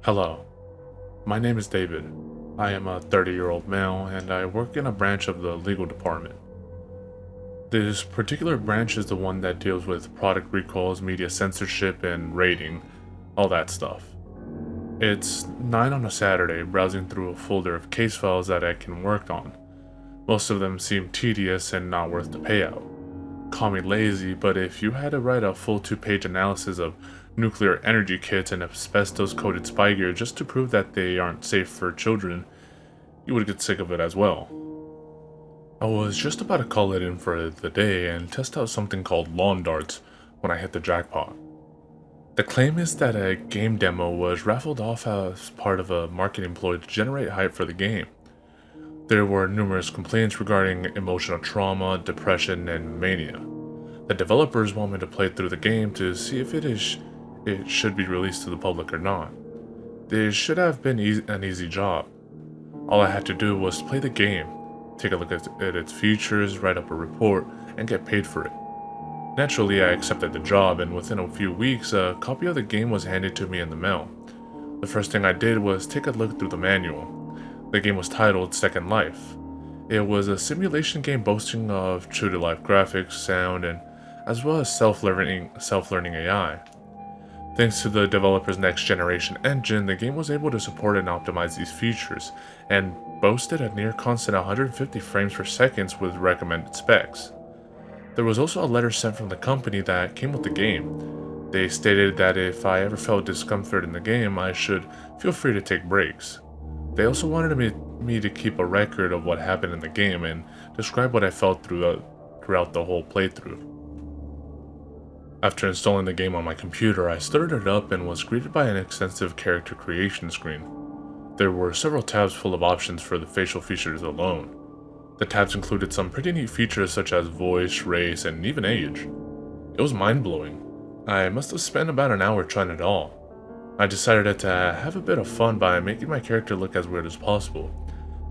Hello, my name is David. I am a 30-year-old male and I work in a branch of the legal department. This particular branch is the one that deals with product recalls, media censorship, and rating, all that stuff. It's 9 on a Saturday, browsing through a folder of case files that I can work on. Most of them seem tedious and not worth the payout. Call me lazy, but if you had to write a full 2-page analysis of nuclear energy kits and asbestos-coated spy gear just to prove that they aren't safe for children, you would get sick of it as well. I was just about to call it in for the day and test out something called lawn darts when I hit the jackpot. The claim is that a game demo was raffled off as part of a marketing ploy to generate hype for the game. There were numerous complaints regarding emotional trauma, depression, and mania. The developers want me to play through the game to see if it should be released to the public or not. This should have been an easy job. All I had to do was play the game, take a look at its features, write up a report, and get paid for it. Naturally, I accepted the job, and within a few weeks, a copy of the game was handed to me in the mail. The first thing I did was take a look through the manual. The game was titled Second Life. It was a simulation game boasting of true-to-life graphics, sound, and as well as self-learning AI. Thanks to the developer's next-generation engine, the game was able to support and optimize these features, and boasted a near-constant 150 frames per second with recommended specs. There was also a letter sent from the company that came with the game. They stated that if I ever felt discomfort in the game, I should feel free to take breaks. They also wanted me to keep a record of what happened in the game and describe what I felt throughout the whole playthrough. After installing the game on my computer, I started it up and was greeted by an extensive character creation screen. There were several tabs full of options for the facial features alone. The tabs included some pretty neat features such as voice, race, and even age. It was mind-blowing. I must have spent about an hour trying it all. I decided to have a bit of fun by making my character look as weird as possible.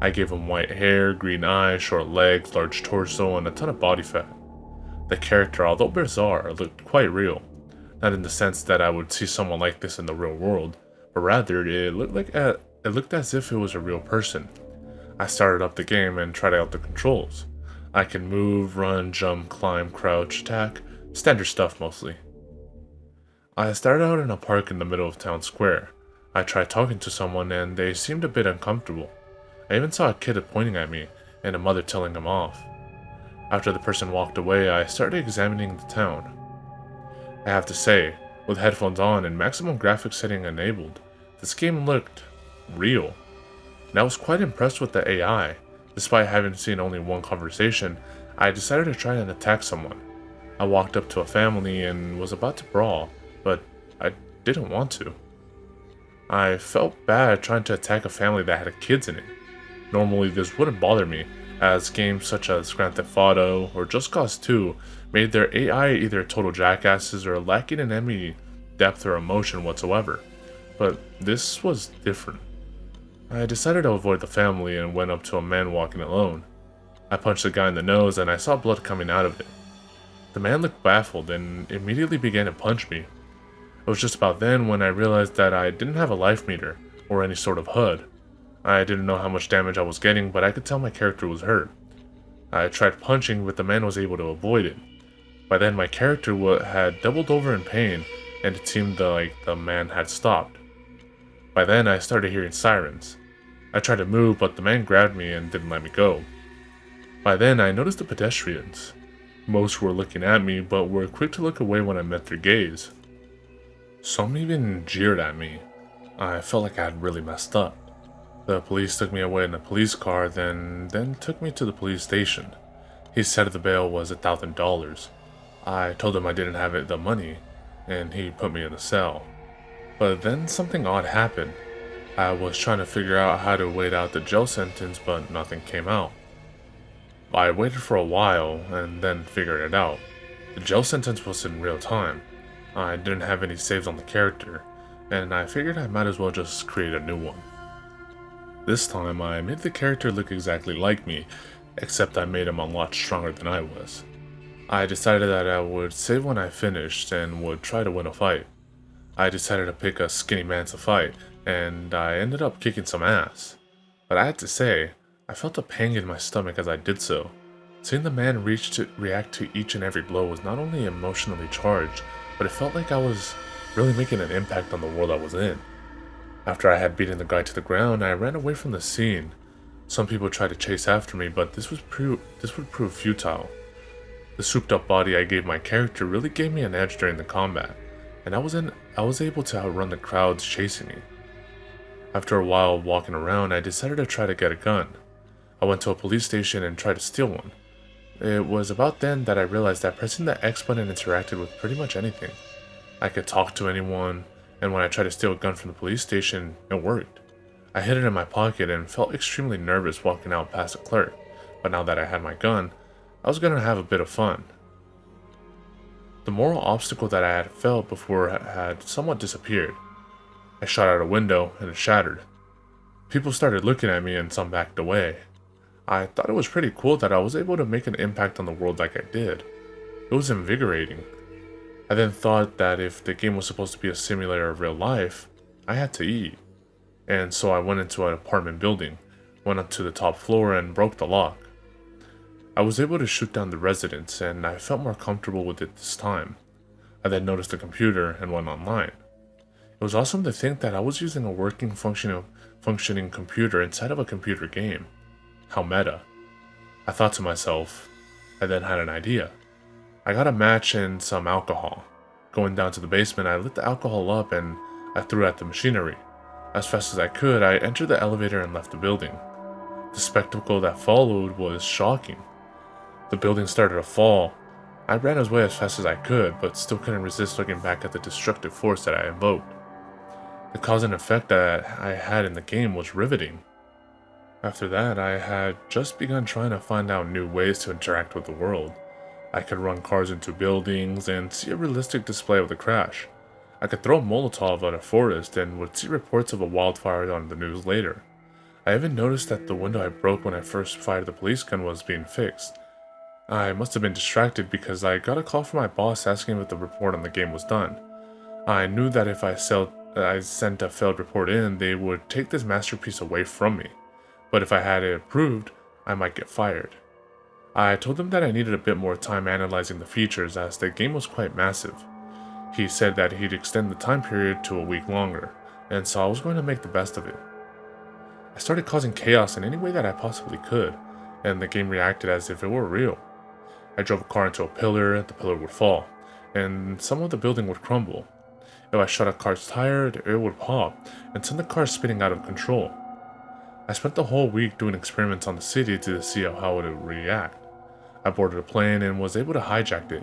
I gave him white hair, green eyes, short legs, large torso, and a ton of body fat. The character, although bizarre, looked quite real. Not in the sense that I would see someone like this in the real world, but rather it looked as if it was a real person. I started up the game and tried out the controls. I can move, run, jump, climb, crouch, attack, standard stuff mostly. I started out in a park in the middle of town square. I tried talking to someone and they seemed a bit uncomfortable. I even saw a kid pointing at me and a mother telling him off. After the person walked away, I started examining the town. I have to say, with headphones on and maximum graphics setting enabled, this game looked real. And I was quite impressed with the AI. Despite having seen only one conversation, I decided to try and attack someone. I walked up to a family and was about to brawl, but I didn't want to. I felt bad trying to attack a family that had kids in it. Normally this wouldn't bother me, as games such as Grand Theft Auto or Just Cause 2 made their AI either total jackasses or lacking in any depth or emotion whatsoever. But this was different. I decided to avoid the family and went up to a man walking alone. I punched the guy in the nose and I saw blood coming out of it. The man looked baffled and immediately began to punch me. It was just about then when I realized that I didn't have a life meter or any sort of HUD. I didn't know how much damage I was getting, but I could tell my character was hurt. I tried punching, but the man was able to avoid it. By then my character had doubled over in pain and it seemed like the man had stopped. By then I started hearing sirens. I tried to move, but the man grabbed me and didn't let me go. By then I noticed the pedestrians. Most were looking at me, but were quick to look away when I met their gaze. Some even jeered at me. I felt like I had really messed up. The police took me away in a police car, then took me to the police station. He said the bail was $1,000. I told him I didn't have the money, and he put me in a cell. But then something odd happened. I was trying to figure out how to wait out the jail sentence, but nothing came out. I waited for a while, and then figured it out. The jail sentence was in real time. I didn't have any saves on the character, and I figured I might as well just create a new one. This time, I made the character look exactly like me, except I made him a lot stronger than I was. I decided that I would save when I finished and would try to win a fight. I decided to pick a skinny man to fight, and I ended up kicking some ass. But I had to say, I felt a pang in my stomach as I did so. Seeing the man react to each and every blow was not only emotionally charged, but it felt like I was really making an impact on the world I was in. After I had beaten the guy to the ground, I ran away from the scene. Some people tried to chase after me, but this would prove futile. The souped up body I gave my character really gave me an edge during the combat, and I was able to outrun the crowds chasing me. After a while walking around, I decided to try to get a gun. I went to a police station and tried to steal one. It was about then that I realized that pressing the X button interacted with pretty much anything. I could talk to anyone, and when I tried to steal a gun from the police station, it worked. I hid it in my pocket and felt extremely nervous walking out past a clerk, but now that I had my gun, I was going to have a bit of fun. The moral obstacle that I had felt before had somewhat disappeared. I shot out a window and it shattered. People started looking at me and some backed away. I thought it was pretty cool that I was able to make an impact on the world like I did. It was invigorating. I then thought that if the game was supposed to be a simulator of real life, I had to eat. And so I went into an apartment building, went up to the top floor and broke the lock. I was able to shoot down the residents and I felt more comfortable with it this time. I then noticed the computer and went online. It was awesome to think that I was using a working functioning computer inside of a computer game. How meta. I thought to myself, I then had an idea. I got a match and some alcohol. Going down to the basement, I lit the alcohol up and I threw at the machinery. As fast as I could, I entered the elevator and left the building. The spectacle that followed was shocking. The building started to fall. I ran away as fast as I could, but still couldn't resist looking back at the destructive force that I invoked. The cause and effect that I had in the game was riveting. After that, I had just begun trying to find out new ways to interact with the world. I could run cars into buildings and see a realistic display of the crash. I could throw a Molotov at a forest and would see reports of a wildfire on the news later. I even noticed that the window I broke when I first fired the police gun was being fixed. I must have been distracted because I got a call from my boss asking if the report on the game was done. I knew that if I sent a failed report in, they would take this masterpiece away from me. But if I had it approved, I might get fired. I told him that I needed a bit more time analyzing the features as the game was quite massive. He said that he'd extend the time period to a week longer, and so I was going to make the best of it. I started causing chaos in any way that I possibly could, and the game reacted as if it were real. I drove a car into a pillar, the pillar would fall, and some of the building would crumble. If I shot a car's tire, it would pop, and send the car spinning out of control. I spent the whole week doing experiments on the city to see how it would react. I boarded a plane and was able to hijack it.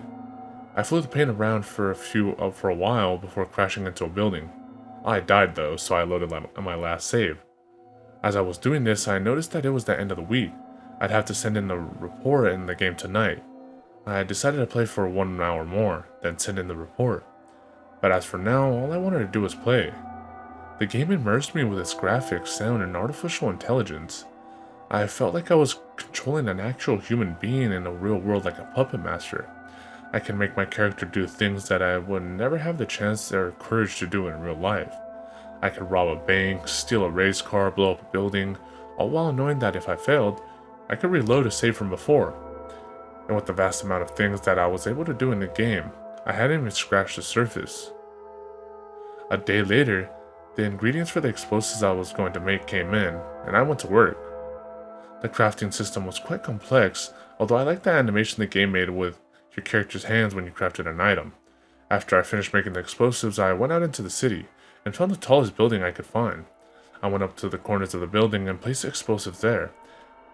I flew the plane around for a while before crashing into a building. I died though, so I loaded my last save. As I was doing this, I noticed that it was the end of the week. I'd have to send in the report in the game tonight. I decided to play for 1 hour more, then send in the report. But as for now, all I wanted to do was play. The game immersed me with its graphics, sound, and artificial intelligence. I felt like I was controlling an actual human being in a real world like a puppet master. I can make my character do things that I would never have the chance or courage to do in real life. I could rob a bank, steal a race car, blow up a building, all while knowing that if I failed, I could reload a save from before. And with the vast amount of things that I was able to do in the game, I hadn't even scratched the surface. A day later, the ingredients for the explosives I was going to make came in, and I went to work. The crafting system was quite complex, although I liked the animation the game made with your character's hands when you crafted an item. After I finished making the explosives, I went out into the city and found the tallest building I could find. I went up to the corners of the building and placed the explosives there.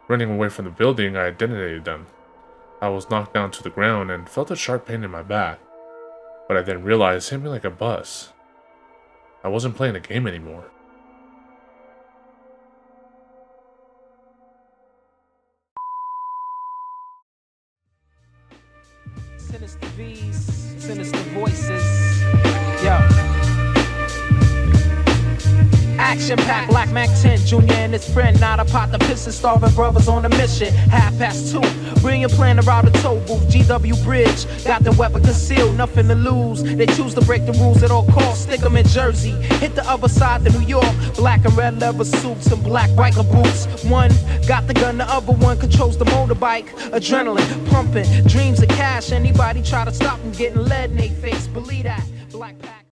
Running away from the building, I detonated them. I was knocked down to the ground and felt a sharp pain in my back. But I then realized it hit me like a bus. I wasn't playing a game anymore. Sinister bees, sinister voices. Yo. Action pack, Black Mac 10, Junior and his friend. Not a pot, the piston starving brothers on a mission. 2:30, brilliant plan around the toll booth. GW Bridge, got the weapon concealed, nothing to lose. They choose to break the rules at all costs. Stick 'em in Jersey, hit the other side to New York. Black and red leather suits and black biker boots. One got the gun, the other one controls the motorbike. Adrenaline pumping, dreams of cash. Anybody try to stop them getting lead in their face, believe that. Black pack.